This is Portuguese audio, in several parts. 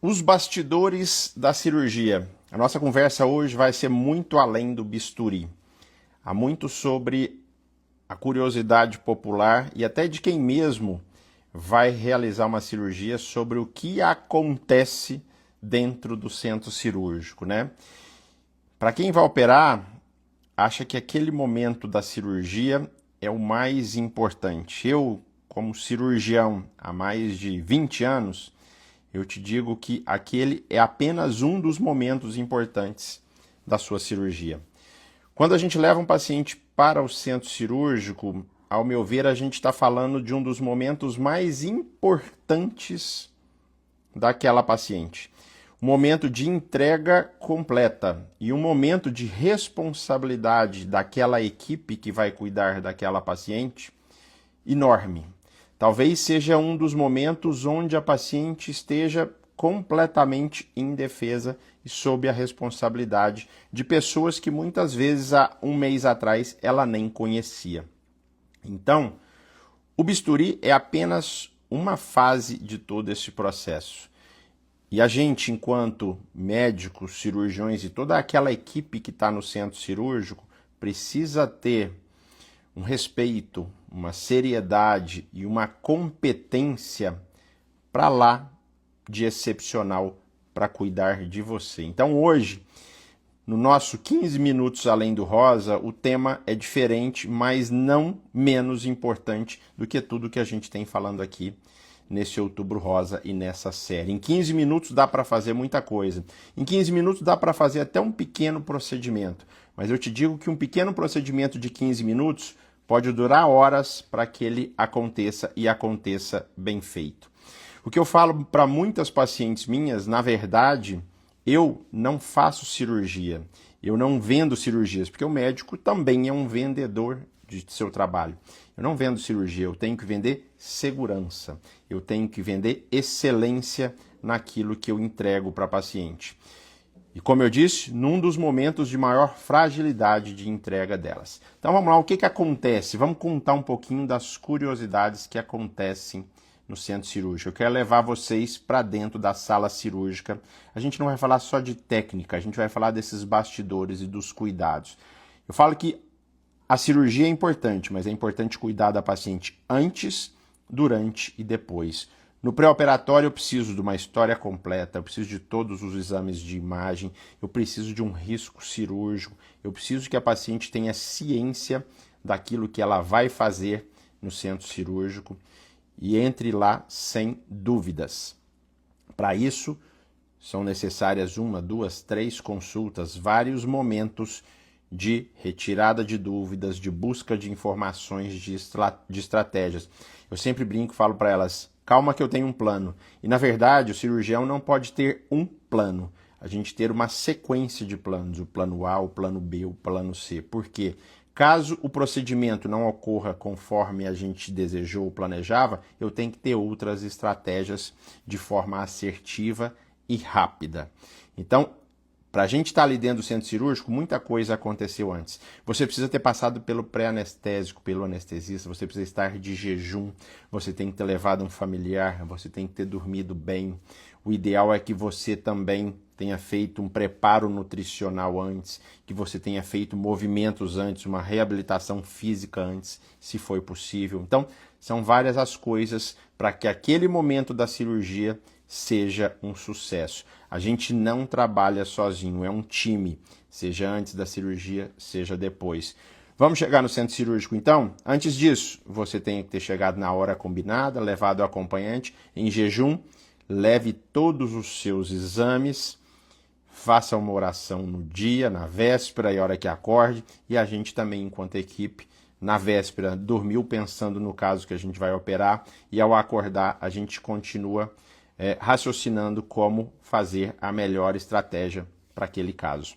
Os bastidores da cirurgia. A nossa conversa hoje vai ser muito além do bisturi. Há muito sobre a curiosidade popular e até de quem mesmo vai realizar uma cirurgia sobre o que acontece dentro do centro cirúrgico, né? Para quem vai operar, acha que aquele momento da cirurgia é o mais importante. Eu, como cirurgião há mais de 20 anos, eu te digo que aquele é apenas um dos momentos importantes da sua cirurgia. Quando a gente leva um paciente para o centro cirúrgico, ao meu ver, a gente está falando de um dos momentos mais importantes daquela paciente. Um momento de entrega completa e um momento de responsabilidade daquela equipe que vai cuidar daquela paciente enorme. Talvez seja um dos momentos onde a paciente esteja completamente indefesa e sob a responsabilidade de pessoas que muitas vezes há um mês atrás ela nem conhecia. Então, o bisturi é apenas uma fase de todo esse processo. E a gente, enquanto médicos, cirurgiões e toda aquela equipe que está no centro cirúrgico, precisa ter um respeito, uma seriedade e uma competência para lá de excepcional para cuidar de você. Então hoje, no nosso 15 minutos além do rosa, o tema é diferente, mas não menos importante do que tudo que a gente tem falando aqui nesse Outubro Rosa e nessa série. Em 15 minutos dá para fazer muita coisa. Em 15 minutos dá para fazer até um pequeno procedimento. Mas eu te digo que um pequeno procedimento de 15 minutos pode durar horas para que ele aconteça e aconteça bem feito. O que eu falo para muitas pacientes minhas, na verdade, eu não faço cirurgia. Eu não vendo cirurgias, porque o médico também é um vendedor de seu trabalho. Eu não vendo cirurgia, eu tenho que vender segurança. Eu tenho que vender excelência naquilo que eu entrego para a paciente. E como eu disse, num dos momentos de maior fragilidade de entrega delas. Então vamos lá, o que acontece? Vamos contar um pouquinho das curiosidades que acontecem no centro cirúrgico. Eu quero levar vocês para dentro da sala cirúrgica. A gente não vai falar só de técnica, a gente vai falar desses bastidores e dos cuidados. Eu falo que a cirurgia é importante, mas é importante cuidar da paciente antes, durante e depois. No pré-operatório eu preciso de uma história completa, eu preciso de todos os exames de imagem, eu preciso de um risco cirúrgico, eu preciso que a paciente tenha ciência daquilo que ela vai fazer no centro cirúrgico e entre lá sem dúvidas. Para isso, são necessárias 1, 2, 3 consultas, vários momentos de retirada de dúvidas, de busca de informações, de estratégias. Eu sempre brinco e falo para elas, calma que eu tenho um plano. E na verdade o cirurgião não pode ter um plano. A gente ter uma sequência de planos, o plano A, o plano B, o plano C. Por quê? Caso o procedimento não ocorra conforme a gente desejou ou planejava, eu tenho que ter outras estratégias de forma assertiva e rápida. Então, para a gente estar ali dentro do centro cirúrgico, muita coisa aconteceu antes. Você precisa ter passado pelo pré-anestésico, pelo anestesista, você precisa estar de jejum, você tem que ter levado um familiar, você tem que ter dormido bem. O ideal é que você também tenha feito um preparo nutricional antes, que você tenha feito movimentos antes, uma reabilitação física antes, se for possível. Então, são várias as coisas para que aquele momento da cirurgia seja um sucesso. A gente não trabalha sozinho, é um time, seja antes da cirurgia, seja depois. Vamos chegar no centro cirúrgico então? Antes disso, você tem que ter chegado na hora combinada, levado o acompanhante em jejum, leve todos os seus exames, faça uma oração no dia, na véspera e a hora que acorde, e a gente também, enquanto equipe, na véspera, dormiu pensando no caso que a gente vai operar, e ao acordar a gente continua raciocinando como fazer a melhor estratégia para aquele caso.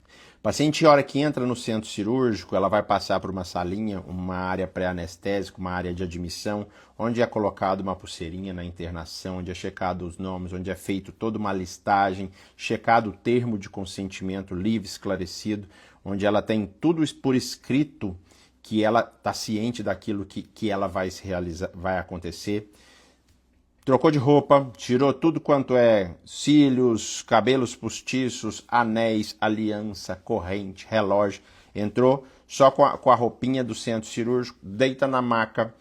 A paciente, a hora que entra no centro cirúrgico, ela vai passar por uma salinha, uma área pré-anestésica, uma área de admissão, onde é colocado uma pulseirinha na internação, onde é checado os nomes, onde é feito toda uma listagem, checado o termo de consentimento livre, esclarecido, onde ela tem tudo por escrito, que ela está ciente daquilo que ela vai se realizar, vai acontecer. trocou de roupa, tirou tudo quanto é cílios, cabelos postiços, anéis, aliança, corrente, relógio, entrou só com a roupinha do centro cirúrgico, deita na maca,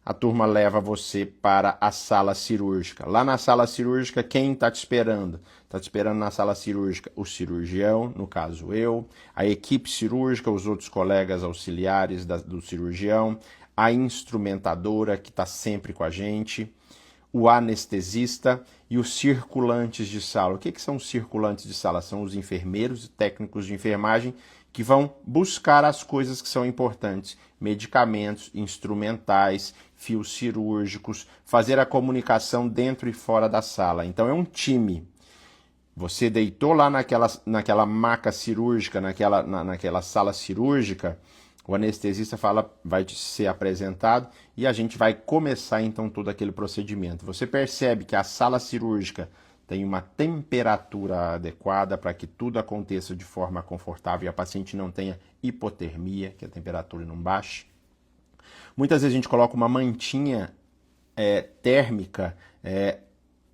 a turma leva você para a sala cirúrgica. Lá na sala cirúrgica, quem está te esperando? Está te esperando na sala cirúrgica o cirurgião, no caso eu, a equipe cirúrgica, os outros colegas auxiliares do cirurgião, a instrumentadora que está sempre com a gente, o anestesista e os circulantes de sala. O que são os circulantes de sala? São os enfermeiros e técnicos de enfermagem que vão buscar as coisas que são importantes, medicamentos, instrumentais, fios cirúrgicos, fazer a comunicação dentro e fora da sala. Então é um time. Você deitou lá naquela maca cirúrgica, naquela sala cirúrgica, o anestesista vai ser apresentado e a gente vai começar então todo aquele procedimento. Você percebe que a sala cirúrgica tem uma temperatura adequada para que tudo aconteça de forma confortável e a paciente não tenha hipotermia, que a temperatura não baixe. Muitas vezes a gente coloca uma mantinha térmica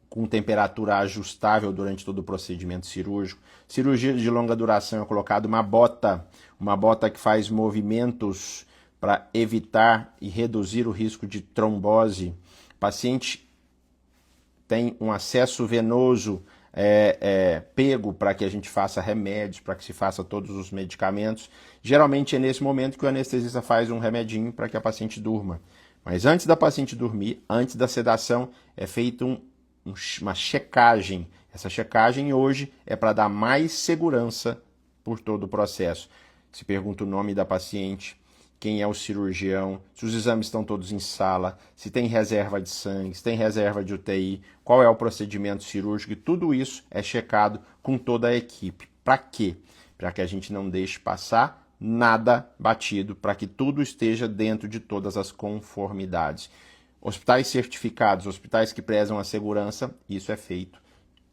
com temperatura ajustável durante todo o procedimento cirúrgico. Cirurgia de longa duração é colocada uma bota que faz movimentos para evitar e reduzir o risco de trombose. O paciente tem um acesso venoso pego para que a gente faça remédios, para que se faça todos os medicamentos. Geralmente é nesse momento que o anestesista faz um remedinho para que a paciente durma. Mas antes da paciente dormir, antes da sedação, é feito uma checagem. Essa checagem hoje é para dar mais segurança por todo o processo. Se pergunta o nome da paciente, quem é o cirurgião, se os exames estão todos em sala, se tem reserva de sangue, se tem reserva de UTI, qual é o procedimento cirúrgico, e tudo isso é checado com toda a equipe. Para quê? Para que a gente não deixe passar nada batido, para que tudo esteja dentro de todas as conformidades. Hospitais certificados, hospitais que prezam a segurança, isso é feito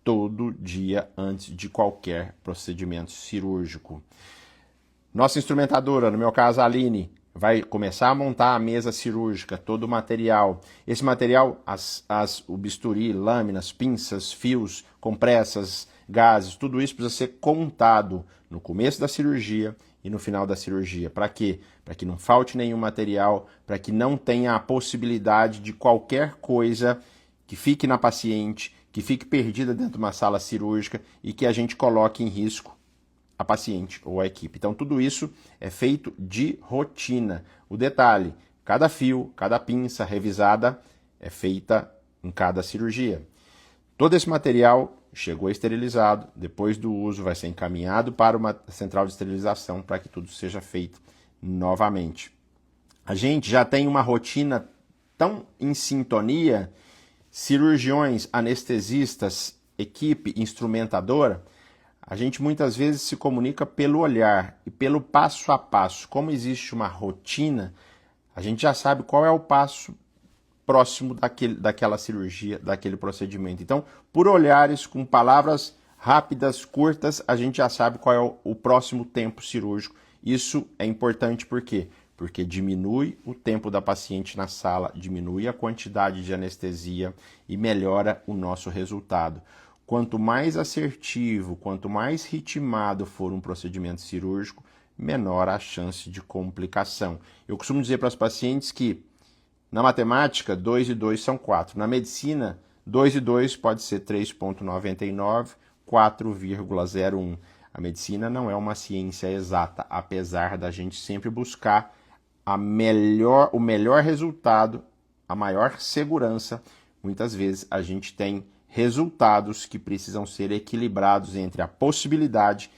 todo dia antes de qualquer procedimento cirúrgico. Nossa instrumentadora, no meu caso a Aline, vai começar a montar a mesa cirúrgica, todo o material. Esse material, o bisturi, lâminas, pinças, fios, compressas, gases, tudo isso precisa ser contado no começo da cirurgia e no final da cirurgia. Para quê? Para que não falte nenhum material, para que não tenha a possibilidade de qualquer coisa que fique na paciente, que fique perdida dentro de uma sala cirúrgica e que a gente coloque em risco a paciente ou a equipe. Então tudo isso é feito de rotina. O detalhe, cada fio, cada pinça revisada é feita em cada cirurgia. Todo esse material chegou esterilizado, depois do uso vai ser encaminhado para uma central de esterilização para que tudo seja feito novamente. A gente já tem uma rotina tão em sintonia, cirurgiões, anestesistas, equipe, instrumentadora, a gente muitas vezes se comunica pelo olhar e pelo passo a passo. Como existe uma rotina, a gente já sabe qual é o passo próximo daquela cirurgia, daquele procedimento. Então, por olhares, com palavras rápidas, curtas, a gente já sabe qual é o próximo tempo cirúrgico. Isso é importante por quê? Porque diminui o tempo da paciente na sala, diminui a quantidade de anestesia e melhora o nosso resultado. Quanto mais assertivo, quanto mais ritmado for um procedimento cirúrgico, menor a chance de complicação. Eu costumo dizer para os pacientes que, na matemática, 2 e 2 são 4. Na medicina, 2 e 2 pode ser 3,99, 4,01. A medicina não é uma ciência exata, apesar da gente sempre buscar o melhor resultado, a maior segurança. Muitas vezes a gente tem resultados que precisam ser equilibrados entre a possibilidade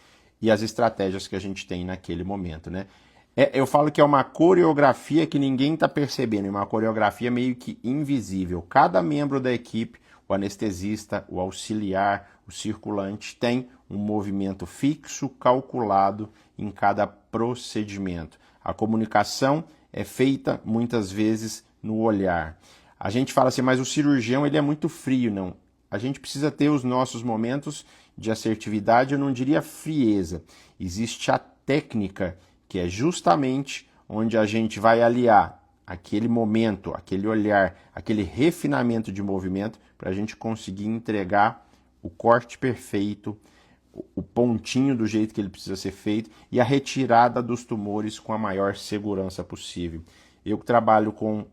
e as estratégias que a gente tem naquele momento, né? Eu falo que é uma coreografia que ninguém está percebendo, é uma coreografia meio que invisível. Cada membro da equipe, o anestesista, o auxiliar, o circulante, tem um movimento fixo, calculado em cada procedimento. A comunicação é feita muitas vezes no olhar. A gente fala assim, mas o cirurgião ele é muito frio, não. A gente precisa ter os nossos momentos de assertividade, eu não diria frieza. Existe a técnica, que é justamente onde a gente vai aliar aquele momento, aquele olhar, aquele refinamento de movimento para a gente conseguir entregar o corte perfeito, o pontinho do jeito que ele precisa ser feito e a retirada dos tumores com a maior segurança possível. Eu que trabalho com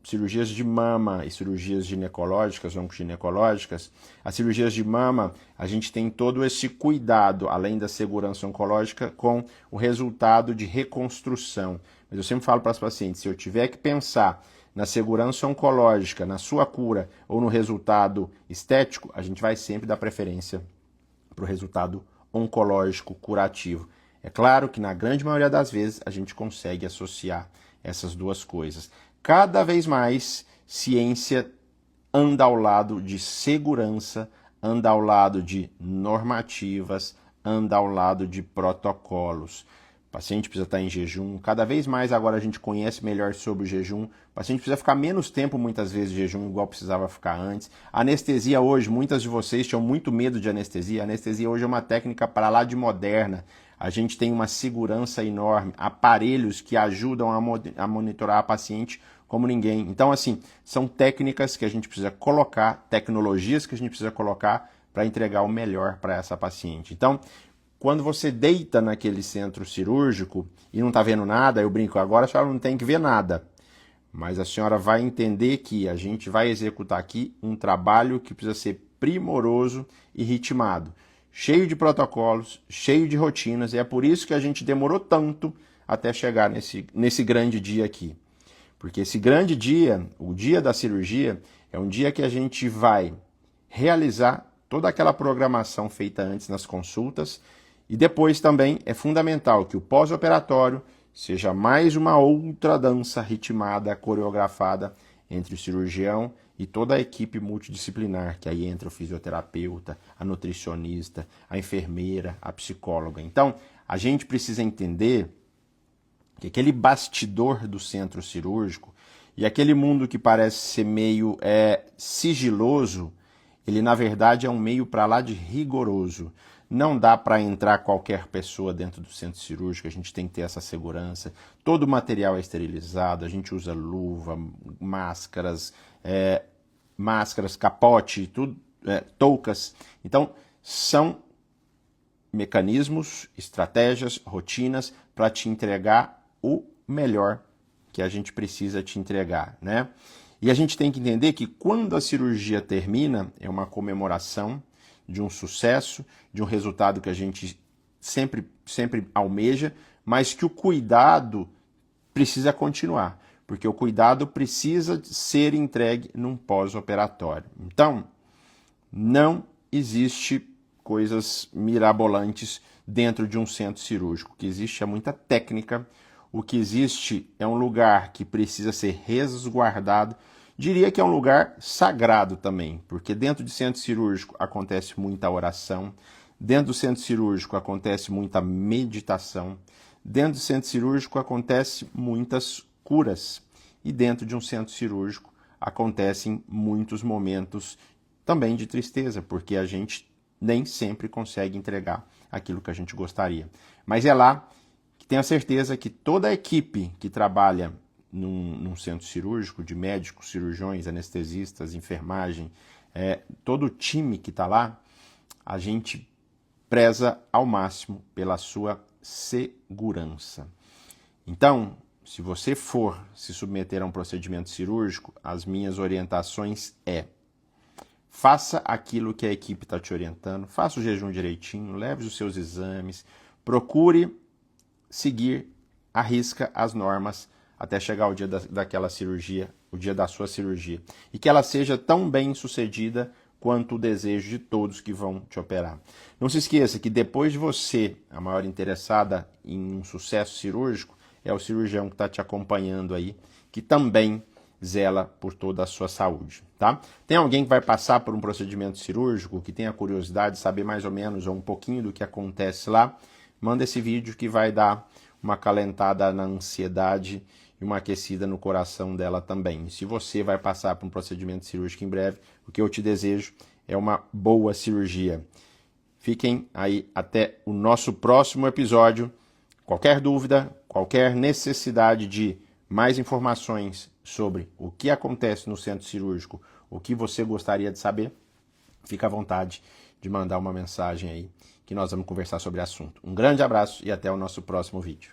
cirurgias de mama e cirurgias ginecológicas, oncoginecológicas, as cirurgias de mama, a gente tem todo esse cuidado, além da segurança oncológica, com o resultado de reconstrução. Mas eu sempre falo para as pacientes, se eu tiver que pensar na segurança oncológica, na sua cura ou no resultado estético, a gente vai sempre dar preferência para o resultado oncológico curativo. É claro que na grande maioria das vezes a gente consegue associar essas duas coisas. Cada vez mais, ciência anda ao lado de segurança, anda ao lado de normativas, anda ao lado de protocolos. O paciente precisa estar em jejum. Cada vez mais agora a gente conhece melhor sobre o jejum. O paciente precisa ficar menos tempo, muitas vezes, de jejum, igual precisava ficar antes. A anestesia hoje, muitas de vocês tinham muito medo de anestesia. A anestesia hoje é uma técnica para lá de moderna. A gente tem uma segurança enorme, aparelhos que ajudam a monitorar a paciente como ninguém. Então, assim, são técnicas que a gente precisa colocar, tecnologias que a gente precisa colocar para entregar o melhor para essa paciente. Então, quando você deita naquele centro cirúrgico e não está vendo nada, eu brinco, agora a senhora não tem que ver nada. Mas a senhora vai entender que a gente vai executar aqui um trabalho que precisa ser primoroso e ritmado, cheio de protocolos, cheio de rotinas, e é por isso que a gente demorou tanto até chegar nesse grande dia aqui. Porque esse grande dia, o dia da cirurgia, é um dia que a gente vai realizar toda aquela programação feita antes nas consultas e depois também é fundamental que o pós-operatório seja mais uma outra dança ritmada, coreografada entre o cirurgião e toda a equipe multidisciplinar, que aí entra o fisioterapeuta, a nutricionista, a enfermeira, a psicóloga. Então, a gente precisa entender que aquele bastidor do centro cirúrgico e aquele mundo que parece ser meio sigiloso, ele na verdade é um meio para lá de rigoroso. Não dá para entrar qualquer pessoa dentro do centro cirúrgico, a gente tem que ter essa segurança. Todo o material é esterilizado, a gente usa luva, máscaras, capote, tudo, toucas. Então, são mecanismos, estratégias, rotinas para te entregar o melhor que a gente precisa te entregar, né? E a gente tem que entender que quando a cirurgia termina, é uma comemoração de um sucesso, de um resultado que a gente sempre almeja, mas que o cuidado precisa continuar, porque o cuidado precisa ser entregue num pós-operatório. Então, não existe coisas mirabolantes dentro de um centro cirúrgico. O que existe é muita técnica, o que existe é um lugar que precisa ser resguardado. Diria que é um lugar sagrado também, porque dentro de centro cirúrgico acontece muita oração, dentro do centro cirúrgico acontece muita meditação, dentro do centro cirúrgico acontece muitas curas e dentro de um centro cirúrgico acontecem muitos momentos também de tristeza, porque a gente nem sempre consegue entregar aquilo que a gente gostaria. Mas é lá que tenho a certeza que toda a equipe que trabalha num centro cirúrgico, de médicos, cirurgiões, anestesistas, enfermagem, todo o time que está lá, a gente preza ao máximo pela sua segurança. Então, se você for se submeter a um procedimento cirúrgico, as minhas orientações faça aquilo que a equipe está te orientando, faça o jejum direitinho, leve os seus exames, procure seguir à risca as normas até chegar o dia daquela cirurgia, o dia da sua cirurgia. E que ela seja tão bem sucedida quanto o desejo de todos que vão te operar. Não se esqueça que depois de você, a maior interessada em um sucesso cirúrgico, é o cirurgião que está te acompanhando aí, que também zela por toda a sua saúde, tá? Tem alguém que vai passar por um procedimento cirúrgico, que tem a curiosidade de saber mais ou menos ou um pouquinho do que acontece lá? Manda esse vídeo que vai dar uma acalentada na ansiedade e uma aquecida no coração dela também. Se você vai passar por um procedimento cirúrgico em breve, o que eu te desejo é uma boa cirurgia. Fiquem aí até o nosso próximo episódio. Qualquer dúvida, qualquer necessidade de mais informações sobre o que acontece no centro cirúrgico, o que você gostaria de saber, fica à vontade de mandar uma mensagem aí que nós vamos conversar sobre o assunto. Um grande abraço e até o nosso próximo vídeo.